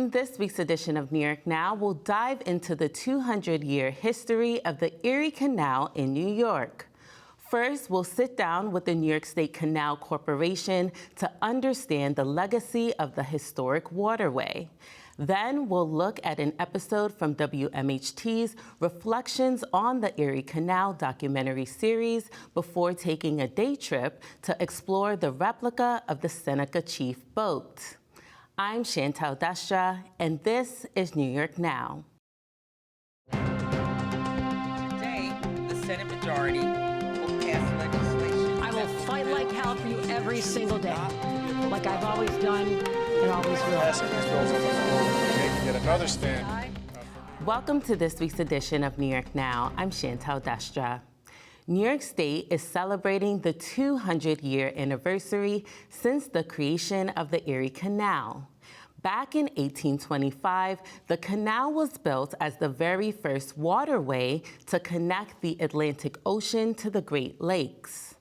In this week's edition of New York Now, we'll dive into the 200-year history of the Erie Canal in New York. First, we'll sit down with the New York State Canal Corporation to understand the legacy of the historic waterway. Then we'll look at an episode from WMHT's Reflections on the Erie Canal documentary series before taking a day trip to explore the replica of the Seneca Chief boat. I'm Chantal Dastra, and this is New York Now. Today, the Senate majority will pass legislation. I will fight like hell for you every single day, like I've always done and always will. Passing these bills on the floor, making yet another stand. Welcome to this week's edition of New York Now. I'm Chantal Dastra. New York State is celebrating the 200-year anniversary since the creation of the Erie Canal. Back in 1825, the canal was built as the very first waterway to connect the Atlantic Ocean to the Great Lakes.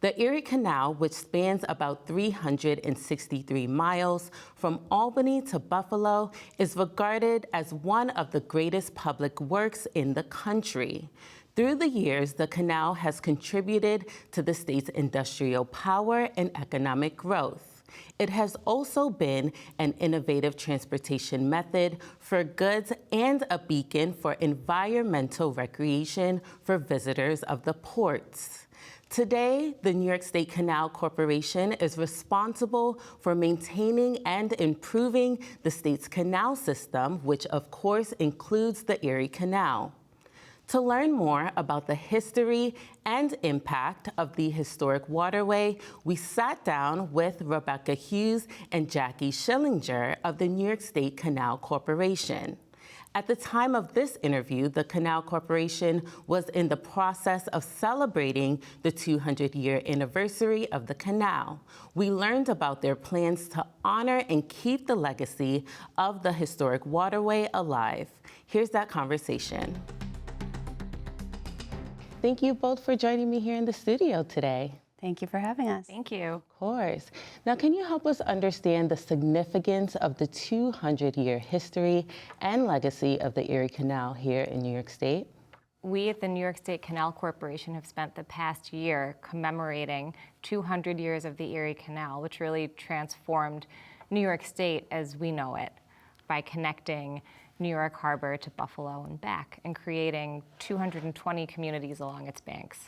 The Erie Canal, which spans about 363 miles from Albany to Buffalo, is regarded as one of the greatest public works in the country. Through the years, the canal has contributed to the state's industrial power and economic growth. It has also been an innovative transportation method for goods and a beacon for environmental recreation for visitors of the ports. Today, the New York State Canal Corporation is responsible for maintaining and improving the state's canal system, which of course includes the Erie Canal. To learn more about the history and impact of the historic waterway, we sat down with Rebecca Hughes and Jackie Schillinger of the New York State Canal Corporation. At the time of this interview, the Canal Corporation was in the process of celebrating the 200-year anniversary of the canal. We learned about their plans to honor and keep the legacy of the historic waterway alive. Here's that conversation. Thank you both for joining me here in the studio today. Thank you for having us. Thank you. Of course. Now, can you help us understand the significance of the 200-year history and legacy of the Erie Canal here in New York State? We at the New York State Canal Corporation have spent the past year commemorating 200 years of the Erie Canal, which really transformed New York State as we know it by connecting New York Harbor to Buffalo and back, and creating 220 communities along its banks.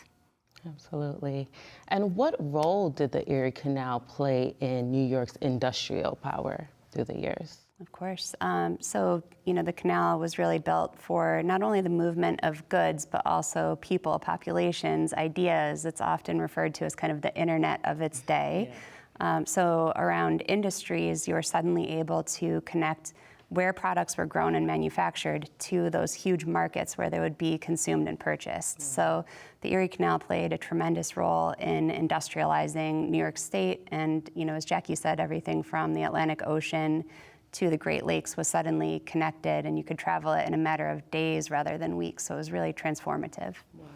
Absolutely. And what role did the Erie Canal play in New York's industrial power through the years? Of course. The canal was really built for not only the movement of goods, but also people, populations, ideas. It's often referred to as kind of the internet of its day. Yeah. Around industries, you were suddenly able to connect where products were grown and manufactured to those huge markets where they would be consumed and purchased. So the Erie Canal played a tremendous role in industrializing New York State, and as Jackie said, everything from the Atlantic Ocean to the Great Lakes was suddenly connected, and you could travel it in a matter of days rather than weeks, so it was really transformative. Wow.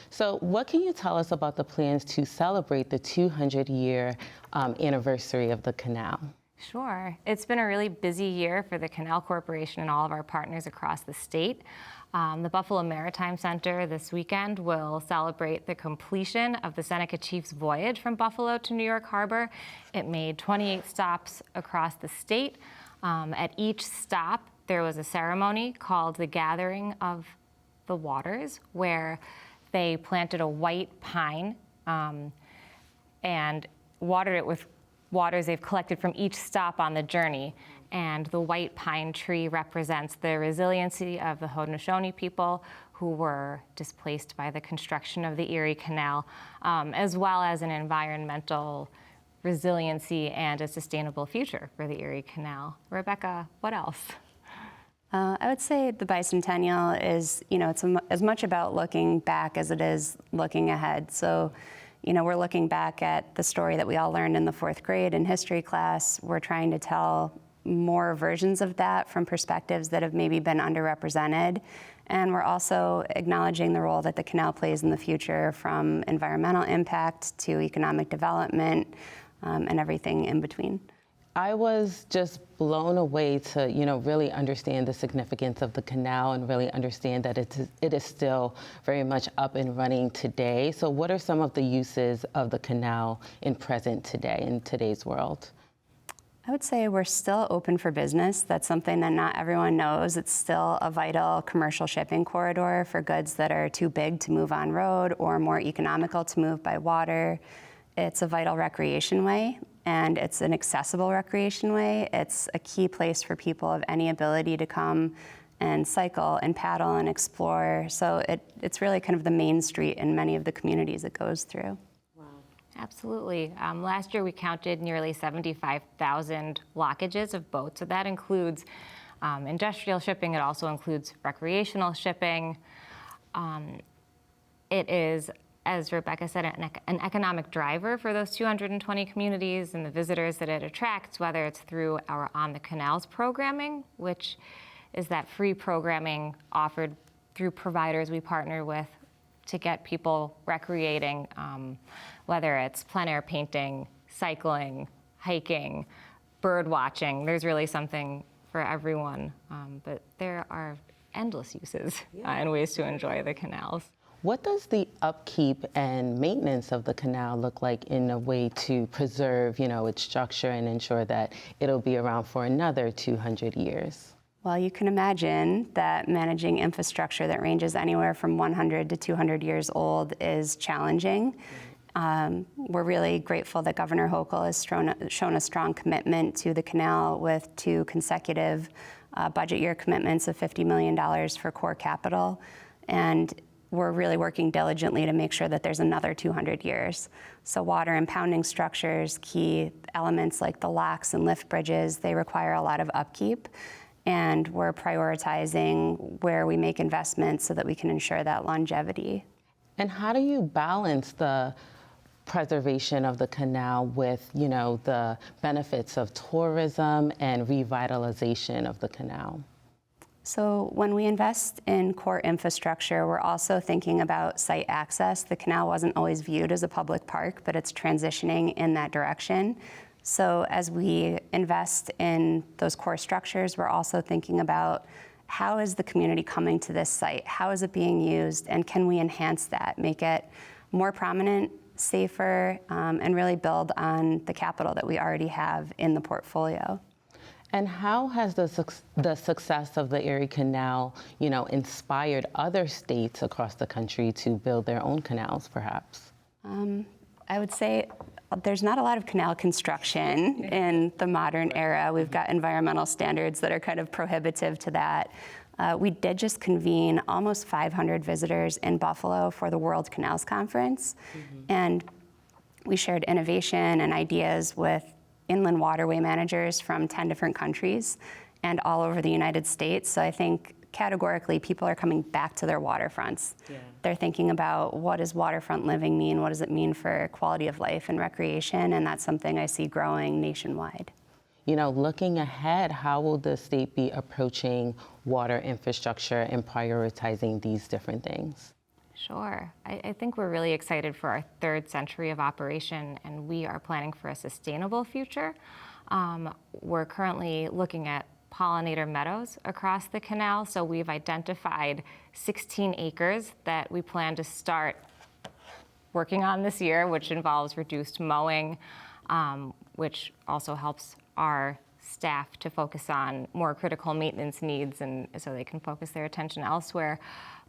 So what can you tell us about the plans to celebrate the 200-year anniversary of the canal? Sure. It's been a really busy year for the Canal Corporation and all of our partners across the state. The Buffalo Maritime Center this weekend will celebrate the completion of the Seneca Chief's voyage from Buffalo to New York Harbor. It made 28 stops across the state. At each stop, there was a ceremony called the Gathering of the Waters, where they planted a white pine and watered it with waters they've collected from each stop on the journey. And the white pine tree represents the resiliency of the Haudenosaunee people who were displaced by the construction of the Erie Canal, as well as an environmental resiliency and a sustainable future for the Erie Canal. Rebecca, what else? I would say the Bicentennial is, it's as much about looking back as it is looking ahead. So, we're looking back at the story that we all learned in the 4th grade in history class. We're trying to tell more versions of that from perspectives that have maybe been underrepresented. And we're also acknowledging the role that the canal plays in the future, from environmental impact to economic development and everything in between. I was just blown away to, really understand the significance of the canal and really understand that it is still very much up and running today. So what are some of the uses of the canal in today's world? I would say we're still open for business. That's something that not everyone knows. It's still a vital commercial shipping corridor for goods that are too big to move on road or more economical to move by water. It's a vital recreation way, and it's an accessible recreation way. It's a key place for people of any ability to come and cycle and paddle and explore. So it's really kind of the main street in many of the communities it goes through. Absolutely. Last year we counted nearly 75,000 blockages of boats. So that includes industrial shipping. It also includes recreational shipping. It is, as Rebecca said, an economic driver for those 220 communities and the visitors that it attracts, whether it's through our On the Canals programming, which is that free programming offered through providers we partner with to get people recreating, whether it's plein air painting, cycling, hiking, bird watching. There's really something for everyone, but there are endless uses and ways to enjoy the canals. What does the upkeep and maintenance of the canal look like in a way to preserve, its structure and ensure that it'll be around for another 200 years? Well, you can imagine that managing infrastructure that ranges anywhere from 100 to 200 years old is challenging. We're really grateful that Governor Hochul has shown a strong commitment to the canal with 2 consecutive budget year commitments of $50 million for core capital. And we're really working diligently to make sure that there's another 200 years. So water impounding structures, key elements like the locks and lift bridges, they require a lot of upkeep. And we're prioritizing where we make investments so that we can ensure that longevity. And how do you balance the preservation of the canal with, the benefits of tourism and revitalization of the canal? So when we invest in core infrastructure, we're also thinking about site access. The canal wasn't always viewed as a public park, but it's transitioning in that direction. So as we invest in those core structures, we're also thinking about how is the community coming to this site? How is it being used? And can we enhance that, make it more prominent, safer, and really build on the capital that we already have in the portfolio? And how has the success of the Erie Canal, inspired other states across the country to build their own canals, perhaps? I would say there's not a lot of canal construction in the modern era. We've got environmental standards that are kind of prohibitive to that. We did just convene almost 500 visitors in Buffalo for the World Canals Conference. And we shared innovation and ideas with inland waterway managers from 10 different countries and all over the United States. So I think categorically, people are coming back to their waterfronts. They're thinking about, what does waterfront living mean? What does it mean for quality of life and recreation? And that's something I see growing nationwide. Looking ahead, how will the state be approaching water infrastructure and prioritizing these different things? Sure. I think we're really excited for our 3rd century of operation, and we are planning for a sustainable future. We're currently looking at pollinator meadows across the canal. So we've identified 16 acres that we plan to start working on this year, which involves reduced mowing, which also helps our staff to focus on more critical maintenance needs, and so they can focus their attention elsewhere.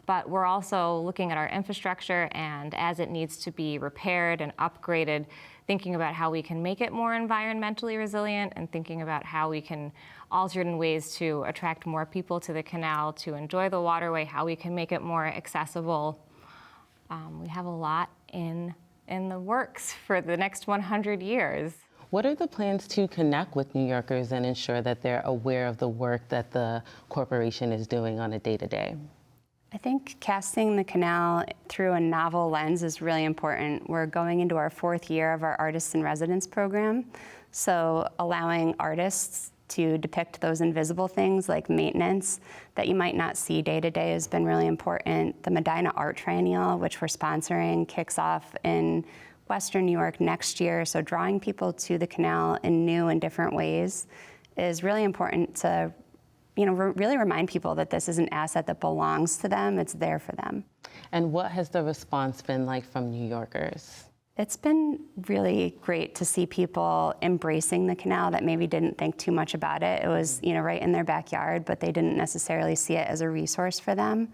But we're also looking at our infrastructure, and as it needs to be repaired and upgraded, thinking about how we can make it more environmentally resilient and thinking about how we can alter it in ways to attract more people to the canal, to enjoy the waterway, how we can make it more accessible. We have a lot in the works for the next 100 years. What are the plans to connect with New Yorkers and ensure that they're aware of the work that the corporation is doing on a day-to-day? I think casting the canal through a novel lens is really important. We're going into our 4th year of our Artists in Residence program, so allowing artists to depict those invisible things like maintenance that you might not see day to day has been really important. The Medina Art Triennial, which we're sponsoring, kicks off in Western New York next year. So drawing people to the canal in new and different ways is really important to, really remind people that this is an asset that belongs to them. It's there for them. And what has the response been like from New Yorkers? It's been really great to see people embracing the canal that maybe didn't think too much about it. It was, right in their backyard, but they didn't necessarily see it as a resource for them.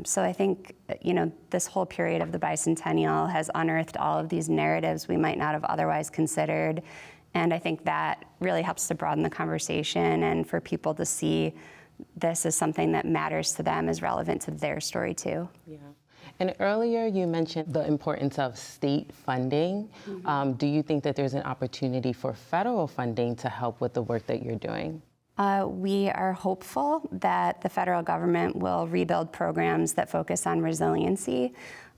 So I think, this whole period of the Bicentennial has unearthed all of these narratives we might not have otherwise considered. And I think that really helps to broaden the conversation and for people to see this as something that matters to them, is relevant to their story too. Yeah. And earlier you mentioned the importance of state funding. Do you think that there's an opportunity for federal funding to help with the work that you're doing? We are hopeful that the federal government will rebuild programs that focus on resiliency.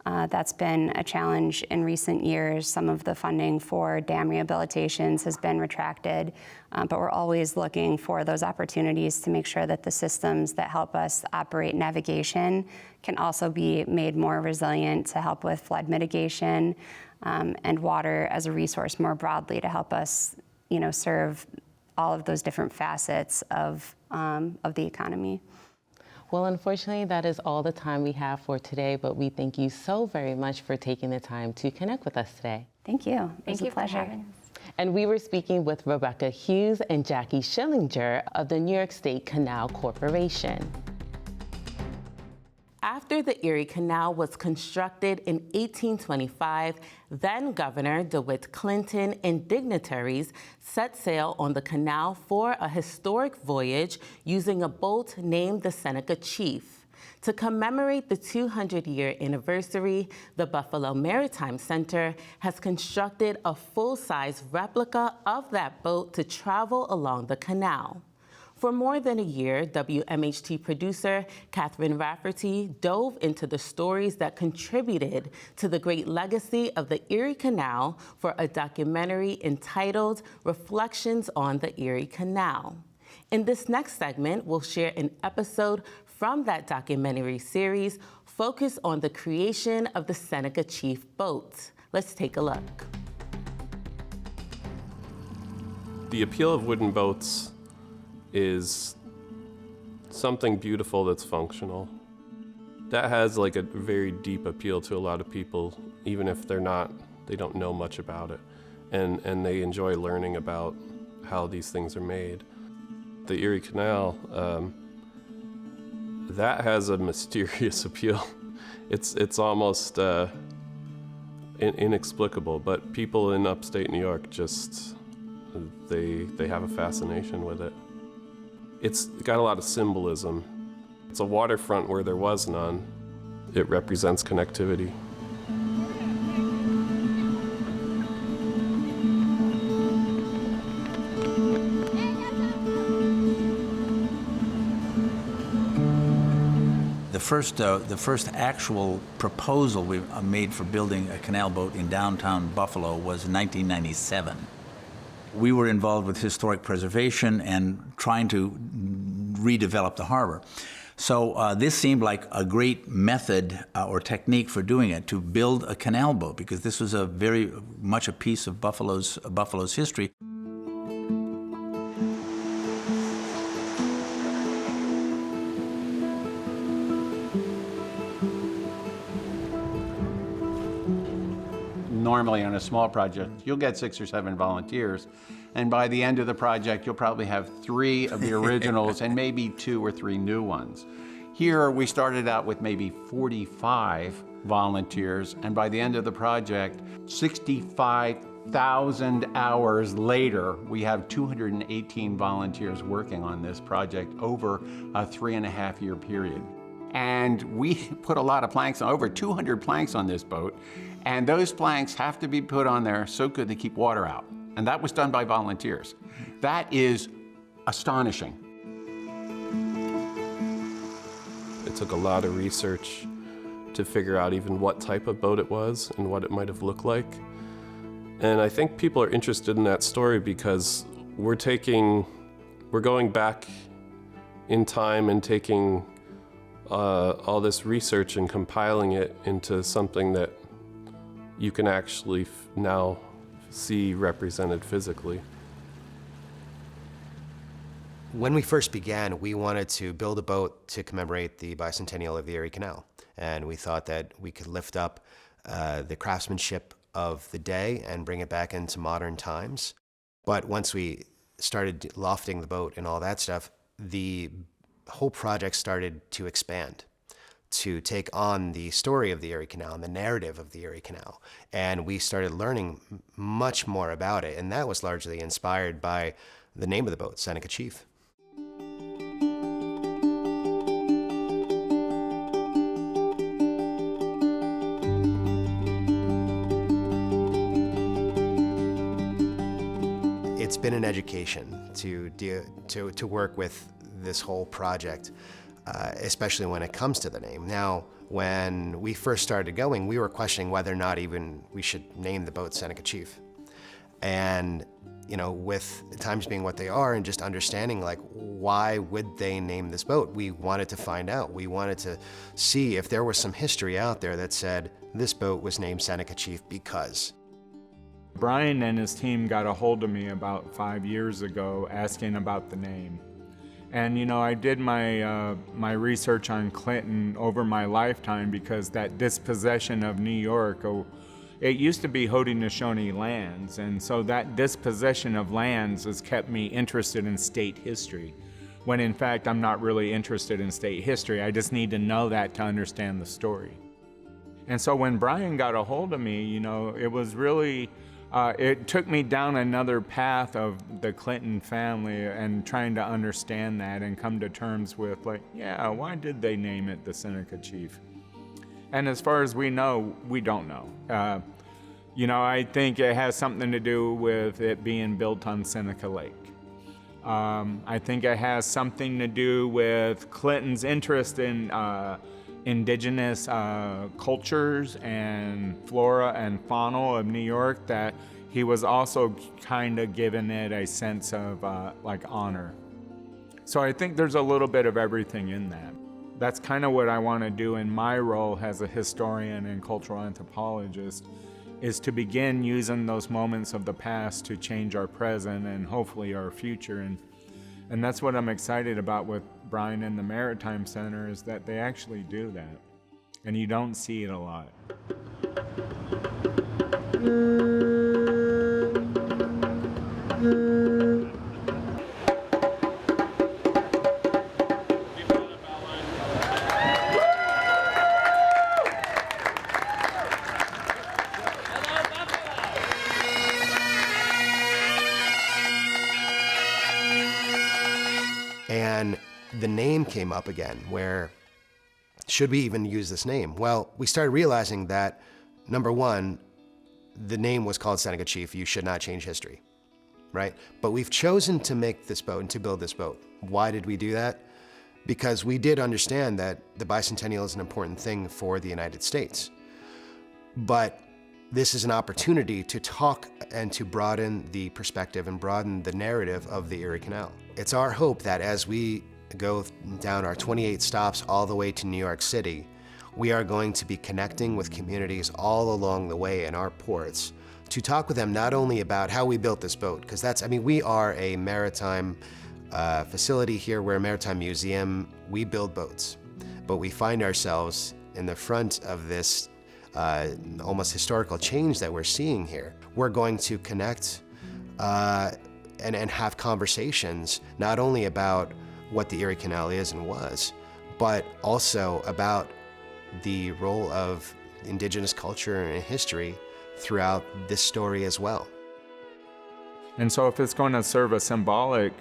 That's been a challenge in recent years. Some of the funding for dam rehabilitations has been retracted, but we're always looking for those opportunities to make sure that the systems that help us operate navigation can also be made more resilient to help with flood mitigation and water as a resource more broadly to help us, serve all of those different facets of the economy. Well, unfortunately, that is all the time we have for today, but we thank you so very much for taking the time to connect with us today. Thank you. It was a pleasure. For having us. And we were speaking with Rebecca Hughes and Jackie Schillinger of the New York State Canal Corporation. After the Erie Canal was constructed in 1825, then Governor DeWitt Clinton and dignitaries set sail on the canal for a historic voyage using a boat named the Seneca Chief. To commemorate the 200-year anniversary, the Buffalo Maritime Center has constructed a full-size replica of that boat to travel along the canal. For more than a year, WMHT producer Catherine Rafferty dove into the stories that contributed to the great legacy of the Erie Canal for a documentary entitled Reflections on the Erie Canal. In this next segment, we'll share an episode from that documentary series focused on the creation of the Seneca Chief boat. Let's take a look. The appeal of wooden boats is something beautiful that's functional. That has like a very deep appeal to a lot of people, even if they don't know much about it, and they enjoy learning about how these things are made. The Erie Canal, that has a mysterious appeal. It's almost inexplicable, but people in upstate New York just, they have a fascination with it. It's got a lot of symbolism. It's a waterfront where there was none. It represents connectivity. The first actual proposal we made for building a canal boat in downtown Buffalo was in 1997. We were involved with historic preservation and trying to redevelop the harbor. So this seemed like a great method or technique for doing it, to build a canal boat, because this was a very much a piece of Buffalo's history. Normally on a small project, you'll get 6 or 7 volunteers, and by the end of the project, you'll probably have 3 of the originals and maybe 2 or 3 new ones. Here, we started out with maybe 45 volunteers, and by the end of the project, 65,000 hours later, we have 218 volunteers working on this project over a 3.5-year period. And we put a lot of planks on, over 200 planks on this boat, and those planks have to be put on there so good they keep water out. And that was done by volunteers. That is astonishing. It took a lot of research to figure out even what type of boat it was and what it might have looked like. And I think people are interested in that story because we're going back in time and taking all this research and compiling it into something that you can actually now see represented physically. When we first began, we wanted to build a boat to commemorate the bicentennial of the Erie Canal. And we thought that we could lift up the craftsmanship of the day and bring it back into modern times. But once we started lofting the boat and all that stuff, the whole project started to expand, to take on the story of the Erie Canal and the narrative of the Erie Canal. And we started learning much more about it. And that was largely inspired by the name of the boat, Seneca Chief. It's been an education to work with this whole project, especially when it comes to the name. Now, when we first started going, we were questioning whether or not even we should name the boat Seneca Chief. And, you know, with the times being what they are and just understanding, like, why would they name this boat? We wanted to find out. We wanted to see if there was some history out there that said this boat was named Seneca Chief because. Brian and his team got a hold of me about 5 years ago asking about the name. And you know, I did my research on Clinton over my lifetime because that dispossession of New York, it used to be Haudenosaunee lands, and so that dispossession of lands has kept me interested in state history, when in fact I'm not really interested in state history. I just need to know that to understand the story. And so when Brian got a hold of me, you know, it was really, it took me down another path of the Clinton family and trying to understand that and come to terms with, like, yeah, why did they name it the Seneca Chief? And as far as we know, we don't know. You know, I think it has something to do with it being built on Seneca Lake. I think it has something to do with Clinton's interest in indigenous cultures and flora and fauna of New York, that he was also kind of given it a sense of like honor. So I think there's a little bit of everything in that. That's kind of what I want to do in my role as a historian and cultural anthropologist, is to begin using those moments of the past to change our present and hopefully our future. And that's what I'm excited about with Brian and the Maritime Center, is that they actually do that. And you don't see it a lot. And the name came up again, where should we even use this name? Well, we started realizing that, number one, the name was called Seneca Chief. You should not change history, right? But we've chosen to make this boat and to build this boat. Why did we do that? Because we did understand that the bicentennial is an important thing for the United States. But this is an opportunity to talk and to broaden the perspective and broaden the narrative of the Erie Canal. It's our hope that as we go down our 28 stops all the way to New York City, we are going to be connecting with communities all along the way in our ports to talk with them not only about how we built this boat, because that's, I mean, we are a maritime facility here. We're a maritime museum. We build boats, but we find ourselves in the front of this almost historical change that we're seeing here. We're going to connect and have conversations not only about what the Erie Canal is and was, but also about the role of indigenous culture and history throughout this story as well. And so if it's going to serve a symbolic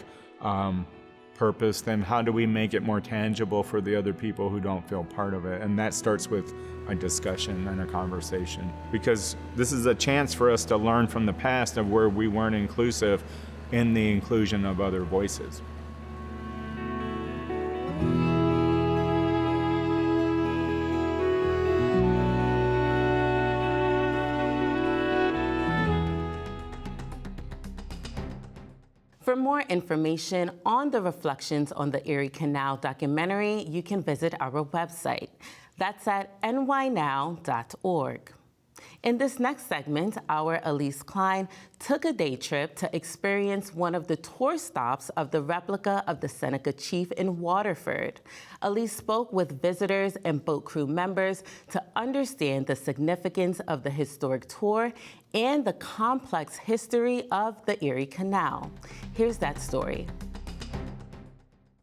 purpose, then how do we make it more tangible for the other people who don't feel part of it? And that starts with a discussion and a conversation, because this is a chance for us to learn from the past of where we weren't inclusive in the inclusion of other voices. For more information on the Reflections on the Erie Canal documentary, you can visit our website. That's at nynow.org. In this next segment, our Elise Klein took a day trip to experience one of the tour stops of the replica of the Seneca Chief in Waterford. Elise spoke with visitors and boat crew members to understand the significance of the historic tour and the complex history of the Erie Canal. Here's that story.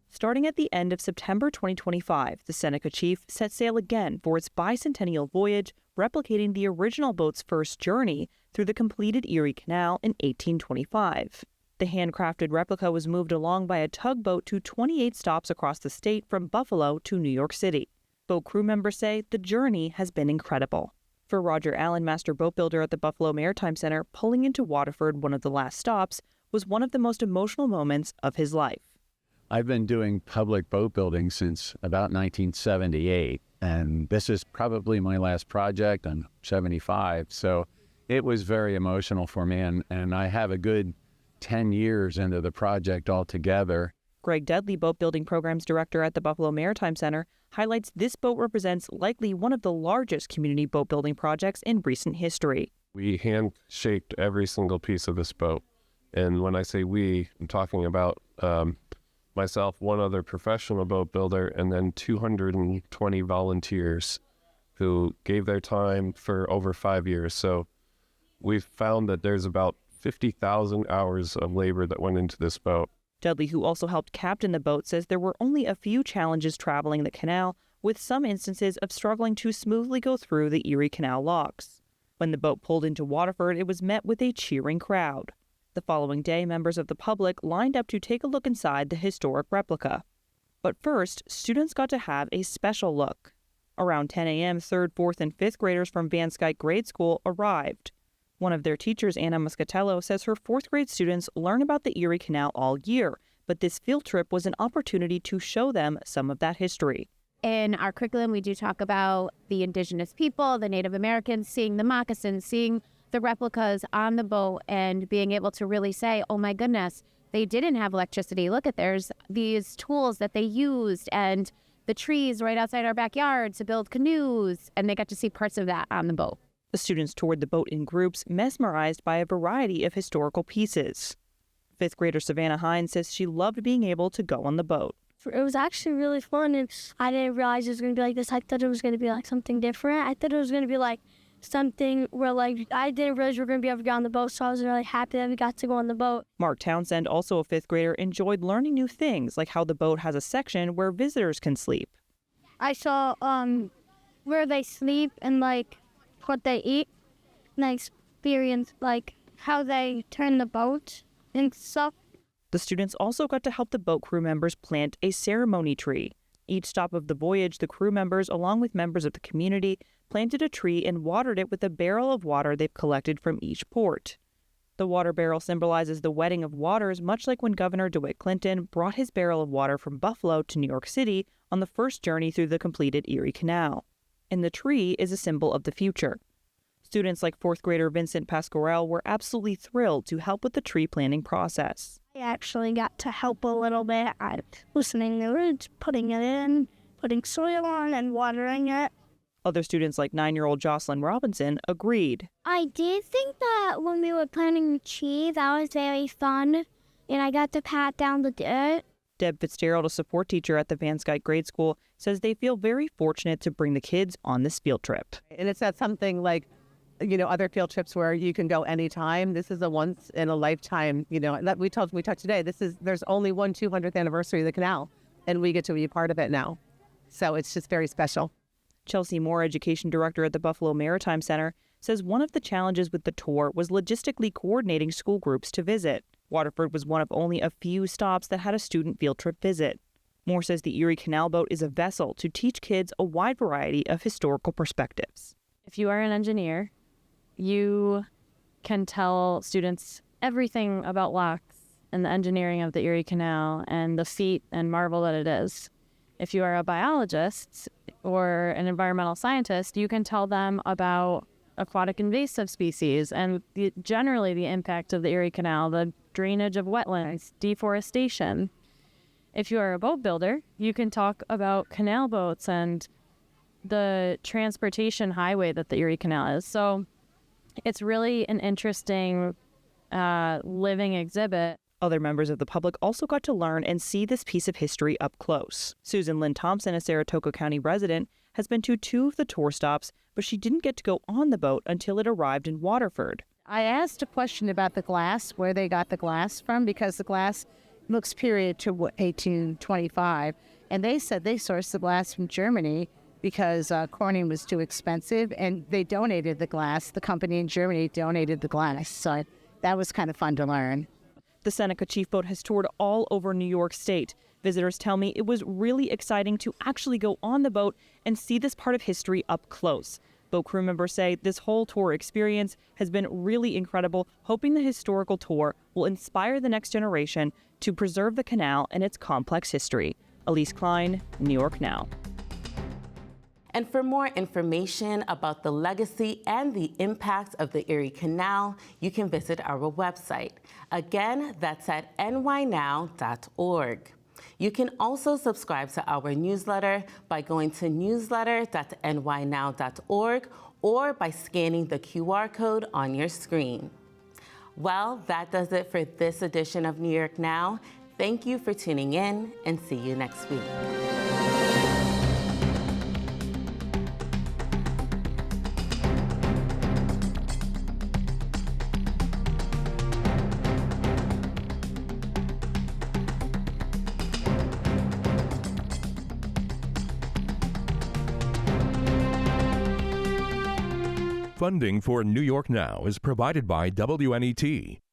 Starting at the end of September 2025, the Seneca Chief set sail again for its bicentennial voyage, replicating the original boat's first journey through the completed Erie Canal in 1825. The handcrafted replica was moved along by a tugboat to 28 stops across the state from Buffalo to New York City. Boat crew members say the journey has been incredible. For Roger Allen, master boat builder at the Buffalo Maritime Center, pulling into Waterford, one of the last stops, was one of the most emotional moments of his life. I've been doing public boat building since about 1978, and this is probably my last project. I'm 75, so it was very emotional for me, and I have a good 10 years into the project altogether. Greg Dudley, boat building programs director at the Buffalo Maritime Center, highlights this boat represents likely one of the largest community boat building projects in recent history. We hand-shaped every single piece of this boat, and when I say we, I'm talking about myself, one other professional boat builder, and then 220 volunteers who gave their time for over 5 years. So we've found that there's about 50,000 hours of labor that went into this boat. Dudley, who also helped captain the boat, says there were only a few challenges traveling the canal, with some instances of struggling to smoothly go through the Erie Canal locks. When the boat pulled into Waterford, it was met with a cheering crowd. The following day, members of the public lined up to take a look inside the historic replica. But first, students got to have a special look. Around 10 a.m., 3rd, 4th, and 5th graders from Van Skyke Grade School arrived. One of their teachers, Anna Muscatello, says her 4th grade students learn about the Erie Canal all year, but this field trip was an opportunity to show them some of that history. In our curriculum, we do talk about the indigenous people, the Native Americans, seeing the moccasins, seeing the replicas on the boat, and being able to really say, oh my goodness, they didn't have electricity. Look at, there's these tools that they used, and the trees right outside our backyard to build canoes, and they got to see parts of that on the boat. The students toured the boat in groups, mesmerized by a variety of historical pieces. 5th grader Savannah Hines says she loved being able to go on the boat. It was actually really fun, and I didn't realize it was going to be like this. I thought it was going to be like something different. I thought it was going to be like something where, like, I didn't realize we were going to be able to get on the boat, so I was really happy that we got to go on the boat. Mark Townsend, also a 5th grader, enjoyed learning new things, like how the boat has a section where visitors can sleep. I saw where they sleep and, like, what they eat, and I experienced, like, how they turn the boat and stuff. The students also got to help the boat crew members plant a ceremony tree. Each stop of the voyage, the crew members, along with members of the community, planted a tree and watered it with a barrel of water they've collected from each port. The water barrel symbolizes the wedding of waters, much like when Governor DeWitt Clinton brought his barrel of water from Buffalo to New York City on the first journey through the completed Erie Canal. And the tree is a symbol of the future. Students like 4th grader Vincent Pasquarel were absolutely thrilled to help with the tree planting process. I actually got to help a little bit. I listening to roots, putting it in, putting soil on, and watering it. Other students like 9-year-old Jocelyn Robinson agreed. I did think that when we were planting the tree, that was very fun, and I got to pat down the dirt. Deb Fitzgerald, a support teacher at the Van Skyke Grade School, says they feel very fortunate to bring the kids on this field trip. And it's not something like, you know, other field trips where you can go anytime. This is a once in a lifetime, you know, that we talked today. There's only one 200th anniversary of the canal, and we get to be a part of it now. So it's just very special. Chelsea Moore, education director at the Buffalo Maritime Center, says one of the challenges with the tour was logistically coordinating school groups to visit. Waterford was one of only a few stops that had a student field trip visit. Moore says the Erie Canal boat is a vessel to teach kids a wide variety of historical perspectives. If you are an engineer, you can tell students everything about locks and the engineering of the Erie Canal and the feat and marvel that it is. If you are a biologist or an environmental scientist, you can tell them about aquatic invasive species and generally the impact of the Erie Canal, the drainage of wetlands, deforestation. If you are a boat builder, you can talk about canal boats and the transportation highway that the Erie Canal is. So It's really an interesting living exhibit. Other members of the public also got to learn and see this piece of history up close. Susan Lynn Thompson, a Saratoga County resident, has been to 2 of the tour stops, but she didn't get to go on the boat until it arrived in Waterford. I asked a question about the glass, where they got the glass from, because the glass looks period to 1825, and they said they sourced the glass from Germany because Corning was too expensive, and they donated the glass. The company in Germany donated the glass, so that was kind of fun to learn. The Seneca Chief boat has toured all over New York State. Visitors tell me it was really exciting to actually go on the boat and see this part of history up close. Boat crew members say this whole tour experience has been really incredible, hoping the historical tour will inspire the next generation to preserve the canal and its complex history. Elise Klein, New York Now. And for more information about the legacy and the impact of the Erie Canal, you can visit our website. Again, that's at nynow.org. You can also subscribe to our newsletter by going to newsletter.nynow.org or by scanning the QR code on your screen. Well, that does it for this edition of New York Now. Thank you for tuning in, and see you next week. Funding for New York Now is provided by WMHT,